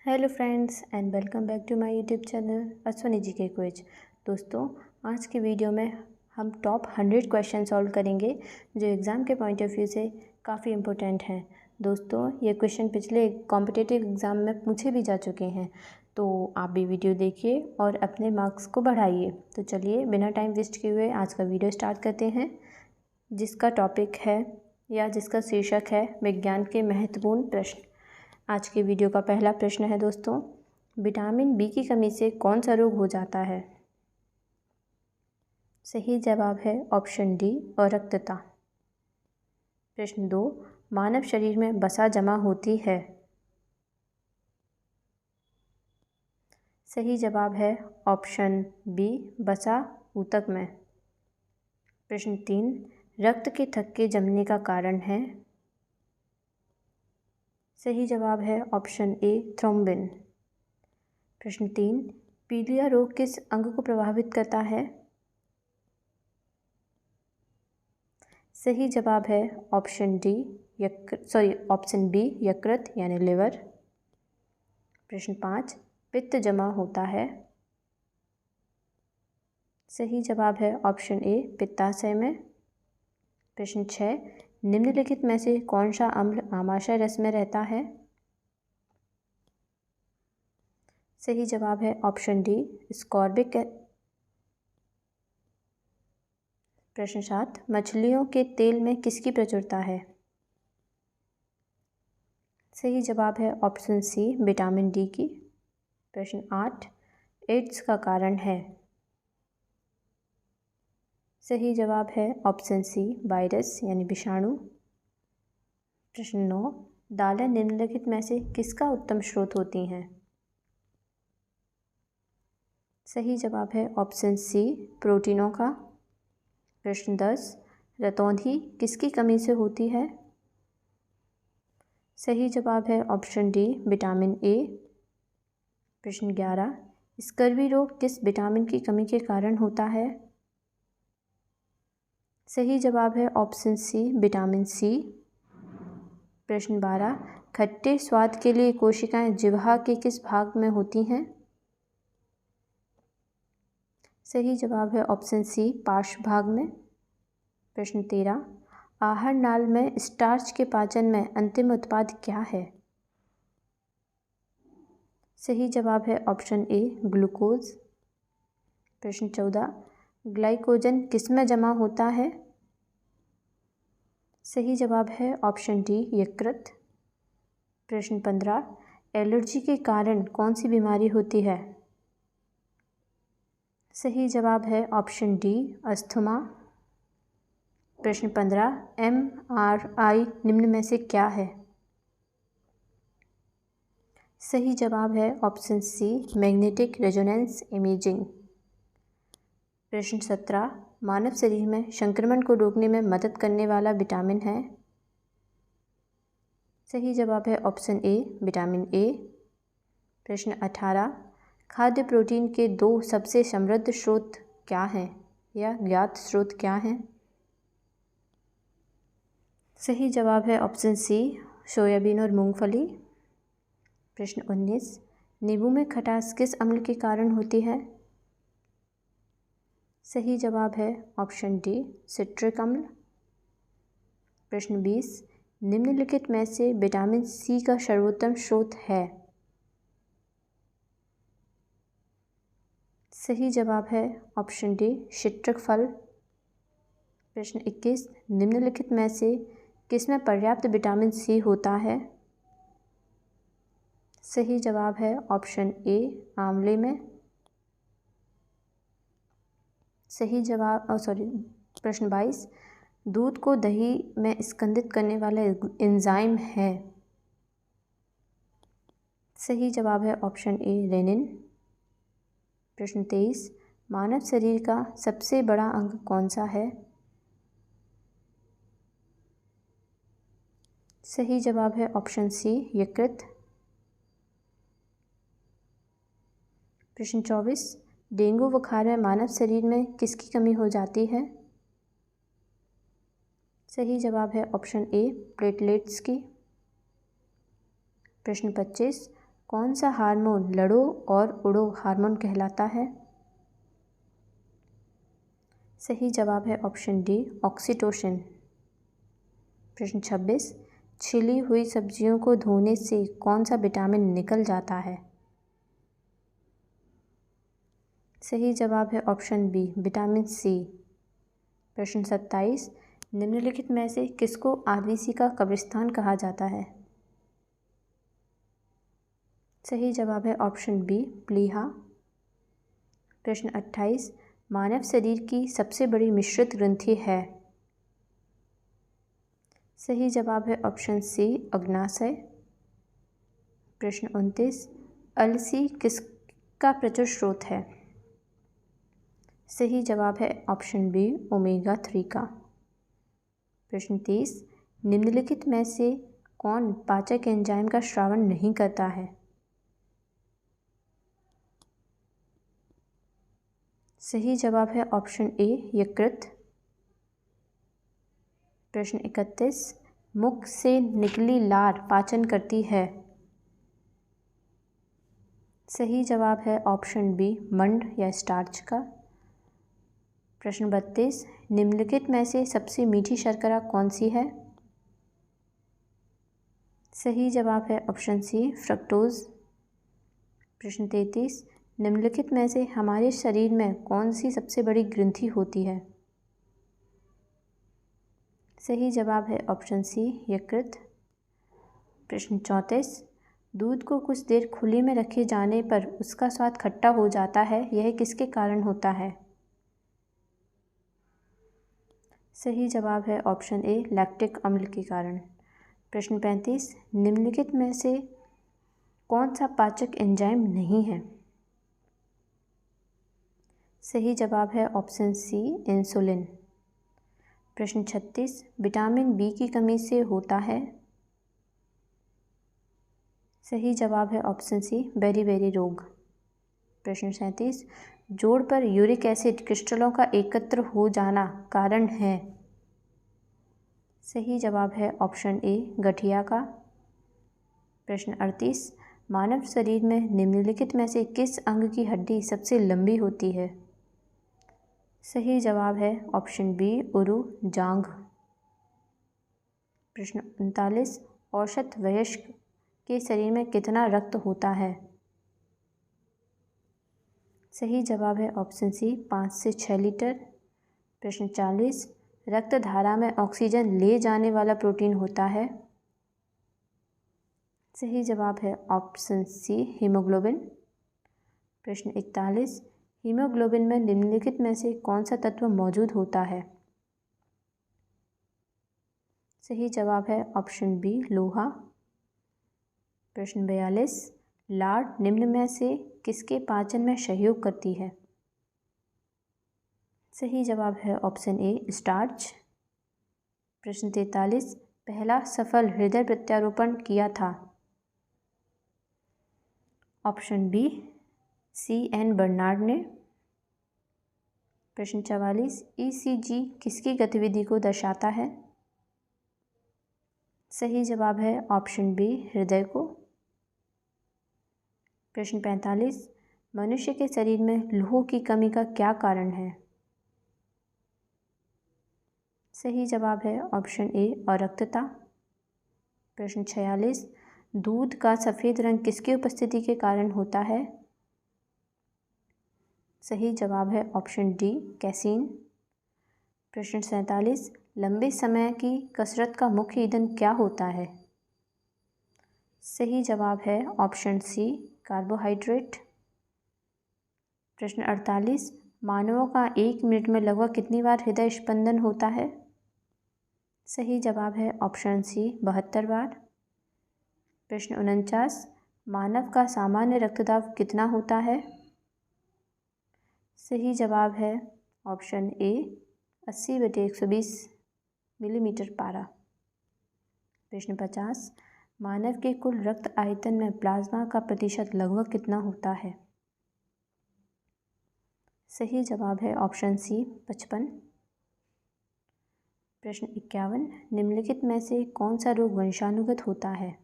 Hello friends and welcome back to my YouTube channel Ashwani ji के quiz. दोस्तों, आज की वीडियो में हम टॉप 100 क्वेश्चन सॉल्व करेंगे जो एग्ज़ाम के पॉइंट ऑफ व्यू से काफ़ी इम्पोर्टेंट हैं। दोस्तों, ये क्वेश्चन पिछले कॉम्पिटिटिव एग्ज़ाम में पूछे भी जा चुके हैं, तो आप भी वीडियो देखिए और अपने मार्क्स को बढ़ाइए। तो चलिए बिना टाइम वेस्ट किए हुए आज का वीडियो स्टार्ट करते हैं, जिसका टॉपिक है या जिसका शीर्षक है विज्ञान के महत्वपूर्ण प्रश्न। आज के वीडियो का पहला प्रश्न है दोस्तों, विटामिन बी की कमी से कौन सा रोग हो जाता है? सही जवाब है ऑप्शन डी, अरक्तता। प्रश्न 2, मानव शरीर में वसा जमा होती है। सही जवाब है ऑप्शन बी, वसा ऊतक में। प्रश्न 3, रक्त के थक्के जमने का कारण है। सही जवाब है ऑप्शन ए, थ्रोम्बिन। प्रश्न 3, पीलिया रोग किस अंग को प्रभावित करता है? सही जवाब है ऑप्शन डी, ऑप्शन बी, यकृत यानी लिवर। प्रश्न 5, पित्त जमा होता है। सही जवाब है ऑप्शन ए, पित्ताशय में। प्रश्न 6, निम्नलिखित में से कौन सा अम्ल आमाशय रस में रहता है? सही जवाब है ऑप्शन डी, स्कॉर्बिक। प्रश्न 7, मछलियों के तेल में किसकी प्रचुरता है? सही जवाब है ऑप्शन सी, विटामिन डी की। प्रश्न 8, एड्स का कारण है। सही जवाब है ऑप्शन सी, वायरस यानी विषाणु। प्रश्न 9, दालें निम्नलिखित में से किसका उत्तम स्रोत होती हैं? सही जवाब है ऑप्शन सी, प्रोटीनों का। प्रश्न 10, रतौंधी किसकी कमी से होती है? सही जवाब है ऑप्शन डी, विटामिन ए। प्रश्न 11, स्कर्वी रोग किस विटामिन की कमी के कारण होता है? सही जवाब है ऑप्शन सी, विटामिन सी। प्रश्न 12, खट्टे स्वाद के लिए कोशिकाएं जिह्वा के किस भाग में होती हैं? सही जवाब है ऑप्शन सी, पार्श्व भाग में। प्रश्न 13, आहार नाल में स्टार्च के पाचन में अंतिम उत्पाद क्या है? सही जवाब है ऑप्शन ए, ग्लूकोज। प्रश्न 14, ग्लाइकोजन किस में जमा होता है? सही जवाब है ऑप्शन डी, यकृत। प्रश्न 15, एलर्जी के कारण कौन सी बीमारी होती है? सही जवाब है ऑप्शन डी, अस्थमा। प्रश्न 15, MRI निम्न में से क्या है? सही जवाब है option C, magnetic resonance imaging. प्रश्न 17, मानव शरीर में संक्रमण को रोकने में मदद करने वाला विटामिन है। सही जवाब है ऑप्शन ए, विटामिन ए। प्रश्न 18, खाद्य प्रोटीन के 2 सबसे समृद्ध स्रोत क्या हैं या ज्ञात स्रोत क्या हैं? सही जवाब है ऑप्शन सी, सोयाबीन और मूंगफली। प्रश्न 19, नींबू में खटास किस अम्ल के कारण होती है? सही जवाब है ऑप्शन डी, सिट्रिक अम्ल। प्रश्न 20, निम्नलिखित में से विटामिन सी का सर्वोत्तम स्रोत है? सही जवाब है ऑप्शन डी, सिट्रिक फल। प्रश्न 21, निम्नलिखित में से किसमें पर्याप्त विटामिन सी होता है? सही जवाब है ऑप्शन ए, आंवले में। प्रश्न 22, दूध को दही में स्कंदित करने वाला एंजाइम है। सही जवाब है ऑप्शन ए, रेनिन। प्रश्न 23, मानव शरीर का सबसे बड़ा अंग कौन सा है? सही जवाब है ऑप्शन सी, यकृत। प्रश्न 24, डेंगू बुखार में मानव शरीर में किसकी कमी हो जाती है? सही जवाब है ऑप्शन ए, प्लेटलेट्स की। प्रश्न 25, कौन सा हार्मोन लड़ो और उड़ो हार्मोन कहलाता है? सही जवाब है ऑप्शन डी, ऑक्सीटोसिन। प्रश्न 26, छिली हुई सब्जियों को धोने से कौन सा विटामिन निकल जाता है? सही जवाब है ऑप्शन बी, विटामिन सी। प्रश्न 27, निम्नलिखित में से किसको आदिवासी का कब्रिस्तान कहा जाता है? सही जवाब है ऑप्शन बी, प्लीहा। प्रश्न 28, मानव शरीर की सबसे बड़ी मिश्रित ग्रंथि है? सही जवाब है ऑप्शन सी, अग्नाशय। प्रश्न 29, अलसी किसका प्रचुर स्रोत है? सही जवाब है ऑप्शन बी, ओमेगा 3 का। प्रश्न 30, निम्नलिखित में से कौन पाचक एंजाइम का स्रावन नहीं करता है? सही जवाब है ऑप्शन ए, यकृत। प्रश्न 31, मुख से निकली लार पाचन करती है? सही जवाब है ऑप्शन बी, मंड या स्टार्च का। प्रश्न 32, निम्नलिखित में से सबसे मीठी शर्करा कौन सी है? सही जवाब है ऑप्शन सी, फ्रक्टोज। प्रश्न 33, निम्नलिखित में से हमारे शरीर में कौन सी सबसे बड़ी ग्रंथि होती है? सही जवाब है ऑप्शन सी, यकृत। प्रश्न 34, दूध को कुछ देर खुले में रखे जाने पर उसका स्वाद खट्टा हो जाता है, यह किसके कारण होता है? सही जवाब है ऑप्शन ए, लैक्टिक अम्ल के कारण। प्रश्न 35, निम्नलिखित में से कौन सा पाचक एंजाइम नहीं है? सही जवाब है ऑप्शन सी, इंसुलिन। प्रश्न 36, विटामिन बी की कमी से होता है? सही जवाब है ऑप्शन सी, बेरी रोग। प्रश्न 37, जोड़ पर यूरिक एसिड क्रिस्टलों का एकत्र हो जाना कारण है? सही जवाब है ऑप्शन ए, गठिया का। प्रश्न 38, मानव शरीर में निम्नलिखित में से किस अंग की हड्डी सबसे लंबी होती है? सही जवाब है ऑप्शन बी, उरु जांघ। प्रश्न 39, औसत वयस्क के शरीर में कितना रक्त होता है? सही जवाब है ऑप्शन सी, 5 से 6 लीटर। प्रश्न 40, रक्त धारा में ऑक्सीजन ले जाने वाला प्रोटीन होता है? सही जवाब है ऑप्शन सी, हीमोग्लोबिन। प्रश्न 41, हीमोग्लोबिन में निम्नलिखित में से कौन सा तत्व मौजूद होता है? सही जवाब है ऑप्शन बी, लोहा। प्रश्न 42, लार निम्न में से किसके पाचन में सहयोग करती है? सही जवाब है ऑप्शन ए, स्टार्च। प्रश्न 43, पहला सफल हृदय प्रत्यारोपण किया था? Option B, C.N. बर्नार्ड ने। प्रश्न 44, ECG किसकी गतिविधि को दर्शाता है? सही जवाब है ऑप्शन बी, हृदय को। प्रश्न 45, मनुष्य के शरीर में लौह की कमी का क्या कारण है? सही जवाब है ऑप्शन ए, अरक्तता। प्रश्न 46, दूध का सफ़ेद रंग किसकी उपस्थिति के कारण होता है? सही जवाब है ऑप्शन डी, कैसीन। प्रश्न 47, लंबे समय की कसरत का मुख्य ईंधन क्या होता है? सही जवाब है ऑप्शन सी, कार्बोहाइड्रेट। प्रश्न 48, मानवों का 1 मिनट में लगभग कितनी बार हृदय स्पंदन होता है? सही जवाब है ऑप्शन सी, 72 बार। प्रश्न 49, मानव का सामान्य रक्तदाब कितना होता है? सही जवाब है ऑप्शन ए, 80/120 मिलीमीटर पारा। प्रश्न 50, मानव के कुल रक्त आयतन में प्लाज्मा का प्रतिशत लगभग कितना होता है? सही जवाब है ऑप्शन सी, 55। प्रश्न 51, निम्नलिखित में से कौन सा रोग वंशानुगत होता है?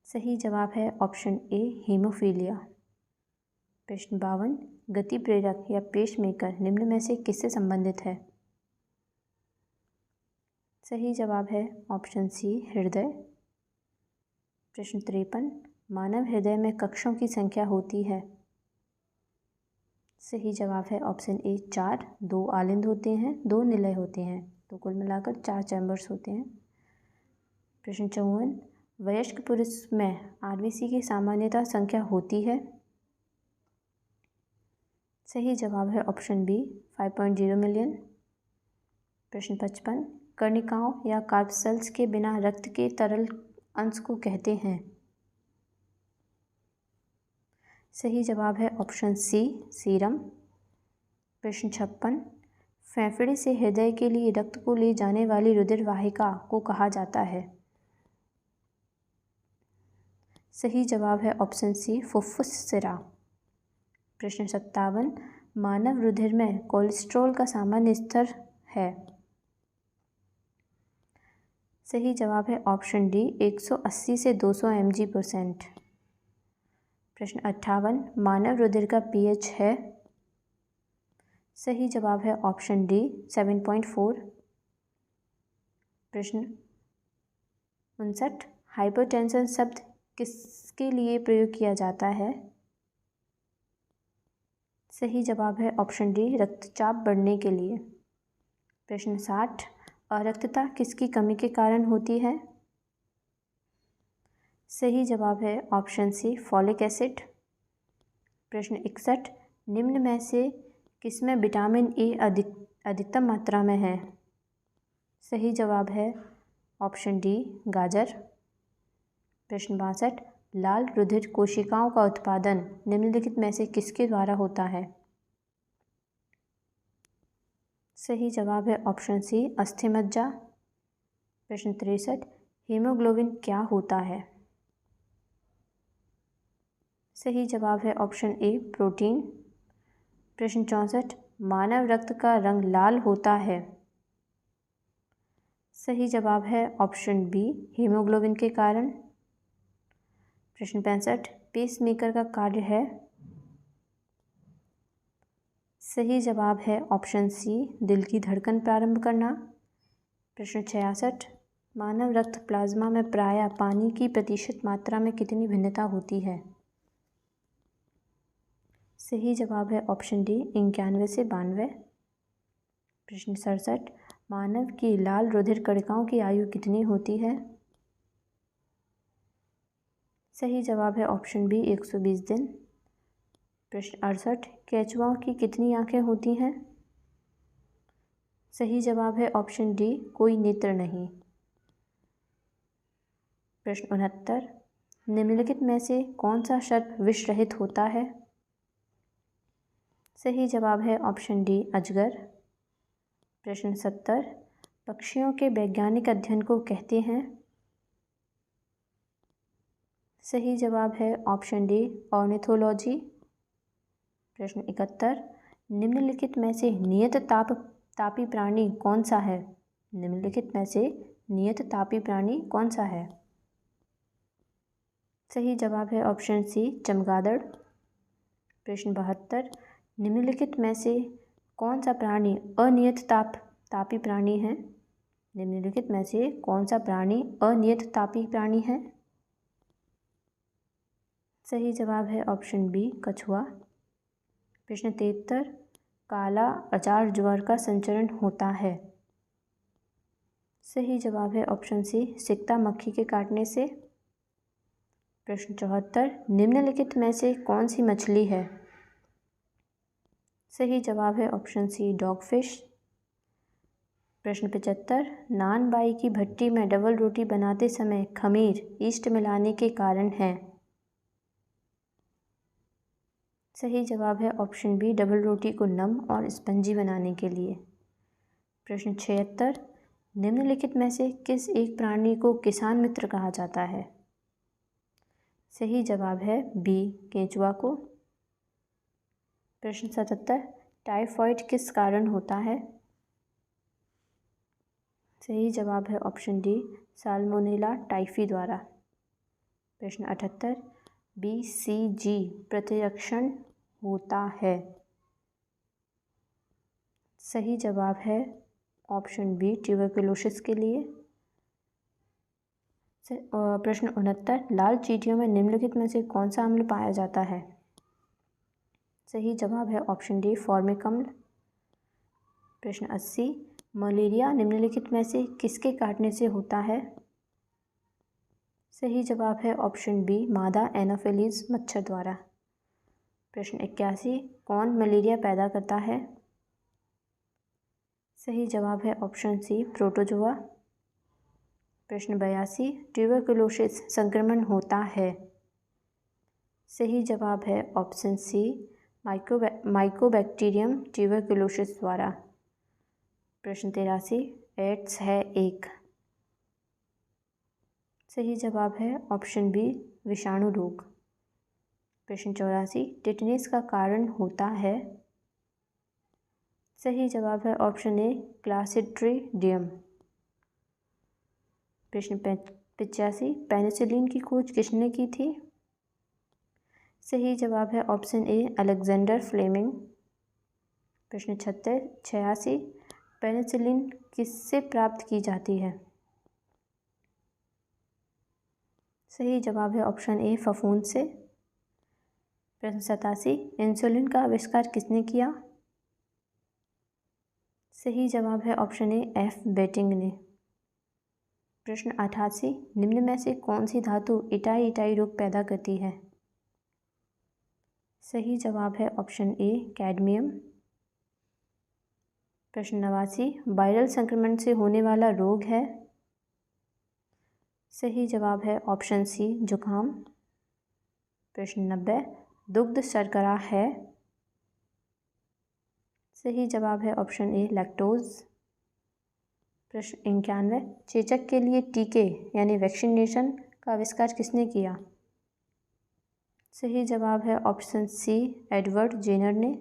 सही जवाब है ऑप्शन ए हीमोफीलिया। प्रश्न 52, गति प्रेरक या पेसमेकर निम्न में से किससे संबंधित है? सही जवाब है ऑप्शन सी हृदय। प्रश्न 53, मानव हृदय में कक्षों की संख्या होती है? सही जवाब है ऑप्शन ए 4। 2 आलिंद होते हैं, 2 निलय होते हैं, तो कुल मिलाकर 4 चैम्बर्स होते हैं। प्रश्न 54, वयस्क पुरुष में आरबीसी की सामान्यतः संख्या होती है? सही जवाब है ऑप्शन बी 5.0 मिलियन। प्रश्न 55, कर्णिकाओं या कार्पसेल्स के बिना रक्त के तरल अंश को कहते हैं? सही जवाब है ऑप्शन सी सीरम। प्रश्न 56, फेफड़े से हृदय के लिए रक्त को ले जाने वाली रुधिर वाहिका को कहा जाता है? सही जवाब है ऑप्शन सी फुफ्फुस सिरा। प्रश्न 57, मानव रुधिर में कोलेस्ट्रॉल का सामान्य स्तर है? सही जवाब है ऑप्शन डी 180 से 200 mg/%। प्रश्न 58, मानव रुधिर का pH है? सही जवाब है ऑप्शन डी 7.4। प्रश्न 59, हाइपरटेंशन शब्द किसके लिए प्रयोग किया जाता है? सही जवाब है ऑप्शन डी रक्तचाप बढ़ने के लिए। प्रश्न 60, अरक्तता किसकी कमी के कारण होती है? सही जवाब है ऑप्शन सी फॉलिक एसिड। प्रश्न 61, निम्न में से किसमें विटामिन ए अधिकतम मात्रा में है? सही जवाब है ऑप्शन डी गाजर। प्रश्न 62, लाल रुधिर कोशिकाओं का उत्पादन निम्नलिखित में से किसके द्वारा होता है? सही जवाब है ऑप्शन सी अस्थिमज्जा। प्रश्न 63, हीमोग्लोबिन क्या होता है? सही जवाब है ऑप्शन ए प्रोटीन। प्रश्न 64, मानव रक्त का रंग लाल होता है? सही जवाब है ऑप्शन बी हीमोग्लोबिन के कारण। प्रश्न 65, पेसमेकर का कार्य है? सही जवाब है ऑप्शन सी दिल की धड़कन प्रारंभ करना। प्रश्न 66, मानव रक्त प्लाज्मा में प्रायः पानी की प्रतिशत मात्रा में कितनी भिन्नता होती है? सही जवाब है ऑप्शन डी 91 से 92। प्रश्न 67, मानव की लाल रुधिर कणिकाओं की आयु कितनी होती है? सही जवाब है ऑप्शन बी 120 दिन। प्रश्न 68, केंचुआओं की कितनी आंखें होती हैं? सही जवाब है ऑप्शन डी कोई नेत्र नहीं। प्रश्न 69, निम्नलिखित में से कौन सा सर्प विष रहित होता है? सही जवाब है ऑप्शन डी अजगर। प्रश्न 70, पक्षियों के वैज्ञानिक अध्ययन को कहते हैं? सही जवाब है ऑप्शन डी ऑर्निथोलॉजी। प्रश्न 71, निम्नलिखित में से नियत तापी प्राणी कौन सा है? निम्नलिखित में से नियत तापी प्राणी कौन सा है? सही जवाब है ऑप्शन सी चमगादड़। प्रश्न 72, निम्नलिखित में से कौन सा प्राणी अनियत तापी प्राणी है? निम्नलिखित में से कौन सा प्राणी अनियत तापी प्राणी है? सही जवाब है ऑप्शन बी कछुआ। प्रश्न 73, काला अचार ज्वर का संचरण होता है? सही जवाब है ऑप्शन सी सिकता मक्खी के काटने से। प्रश्न 74, निम्नलिखित में से कौन सी मछली है? सही जवाब है ऑप्शन सी डॉगफिश। प्रश्न 75, नान बाई की भट्टी में डबल रोटी बनाते समय खमीर ईस्ट मिलाने के कारण है? सही जवाब है ऑप्शन बी डबल रोटी को नम और स्पंजी बनाने के लिए। प्रश्न 76, निम्नलिखित में से किस एक प्राणी को किसान मित्र कहा जाता है? सही जवाब है बी केंचुआ को। प्रश्न 77, टाइफॉइड किस कारण होता है? सही जवाब है ऑप्शन डी साल्मोनेला टाइफी द्वारा। प्रश्न 78 BCG प्रतिरक्षण होता है। सही जवाब है ऑप्शन बी ट्यूबरकुलोसिस के लिए। प्रश्न 69 लाल चींटियों में निम्नलिखित में से कौन सा अम्ल पाया जाता है। सही जवाब है ऑप्शन डी फॉर्मिक अम्ल। प्रश्न 80 मलेरिया निम्नलिखित में से किसके काटने से होता है। सही जवाब है ऑप्शन बी मादा एनोफिलीज मच्छर द्वारा। प्रश्न 81 कौन मलेरिया पैदा करता है। सही जवाब है ऑप्शन सी प्रोटोजोआ। प्रश्न 82 ट्यूबरकुलोसिस संक्रमण होता है। सही जवाब है ऑप्शन सी माइकोबैक्टीरियम ट्यूबरकुलोसिस द्वारा। प्रश्न 83 एड्स है एक। सही जवाब है ऑप्शन बी विषाणु रोग। प्रश्न 84 टिटनेस का कारण होता है। सही जवाब है ऑप्शन ए क्लास्ट्रीडियम। प्रश्न 85 पेनिसिलिन की खोज किसने की थी। सही जवाब है ऑप्शन ए अलेक्जेंडर फ्लेमिंग। प्रश्न 86 पेनिसिलिन किससे प्राप्त की जाती है। सही जवाब है ऑप्शन ए फफूंद से। प्रश्न 87 इंसुलिन का आविष्कार किसने किया। सही जवाब है ऑप्शन ए एफ बेटिंग ने। प्रश्न 88 निम्न में से कौन सी धातु इटाई रोग पैदा करती है। सही जवाब है ऑप्शन ए कैडमियम। प्रश्न 89 वायरल संक्रमण से होने वाला रोग है। सही जवाब है ऑप्शन सी जुकाम। प्रश्न 90 दुग्ध शर्करा है। सही जवाब है ऑप्शन ए लैक्टोज। प्रश्न 91 चेचक के लिए टीके यानी वैक्सीनेशन का आविष्कार किसने किया। सही जवाब है ऑप्शन सी एडवर्ड जेनर ने।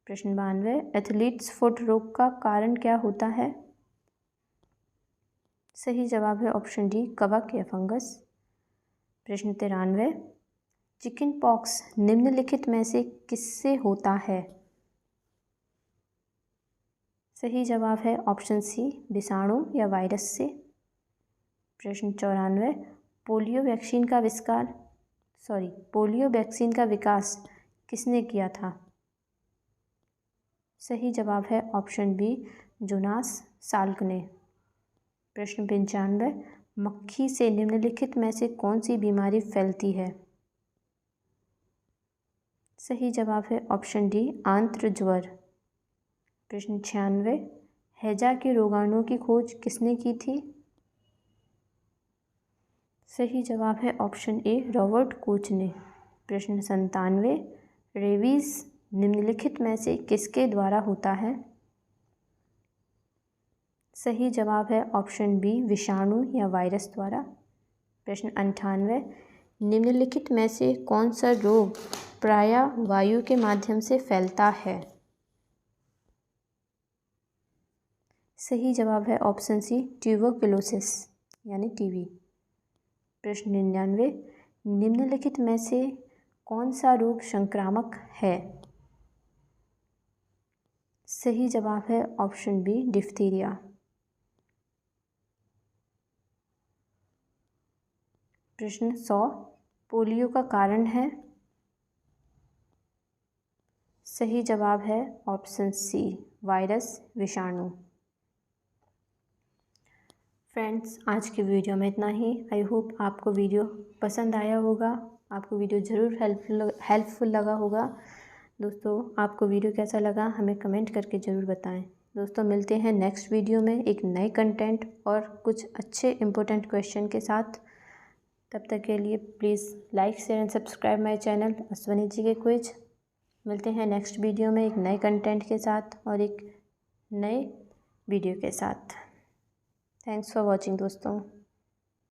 प्रश्न 92 एथलीट्स फुट रोग का कारण क्या होता है। सही जवाब है ऑप्शन डी कवक या फंगस। प्रश्न 93 चिकन पॉक्स निम्नलिखित में से किससे होता है। सही जवाब है ऑप्शन सी विषाणु या वायरस से। प्रश्न 94 पोलियो वैक्सीन का विकास किसने किया था। सही जवाब है ऑप्शन बी जोनास साल्क ने। प्रश्न 95 मक्खी से निम्नलिखित में से कौन सी बीमारी फैलती है। सही जवाब है ऑप्शन डी आंत्र ज्वर। प्रश्न 96 हैजा के रोगाणुओं की खोज किसने की थी। सही जवाब है ऑप्शन ए रॉबर्ट कोच ने। प्रश्न 97 रेबीज निम्नलिखित में से किसके द्वारा होता है। सही जवाब है ऑप्शन बी विषाणु या वायरस द्वारा। प्रश्न 98 निम्नलिखित में से कौन सा रोग प्रायः वायु के माध्यम से फैलता है। सही जवाब है ऑप्शन सी ट्यूबरकुलोसिस यानी टीबी। प्रश्न 99 निम्नलिखित में से कौन सा रोग संक्रामक है। सही जवाब है ऑप्शन बी डिफ्थीरिया। प्रश्न 100 पोलियो का कारण है। सही जवाब है ऑप्शन सी वायरस विषाणु। फ्रेंड्स आज की वीडियो में इतना ही। आई होप आपको वीडियो पसंद आया होगा, आपको वीडियो ज़रूर हेल्पफुल लगा होगा। दोस्तों आपको वीडियो कैसा लगा हमें कमेंट करके ज़रूर बताएं। दोस्तों मिलते हैं नेक्स्ट वीडियो में एक नए कंटेंट और कुछ अच्छे इम्पोर्टेंट क्वेश्चन के साथ। तब तक के लिए please like share and subscribe my channel Ashwani ji के क्विज। मिलते हैं नेक्स्ट वीडियो में एक नए कंटेंट के साथ और एक नए वीडियो के साथ। थैंक्स फॉर वॉचिंग दोस्तों।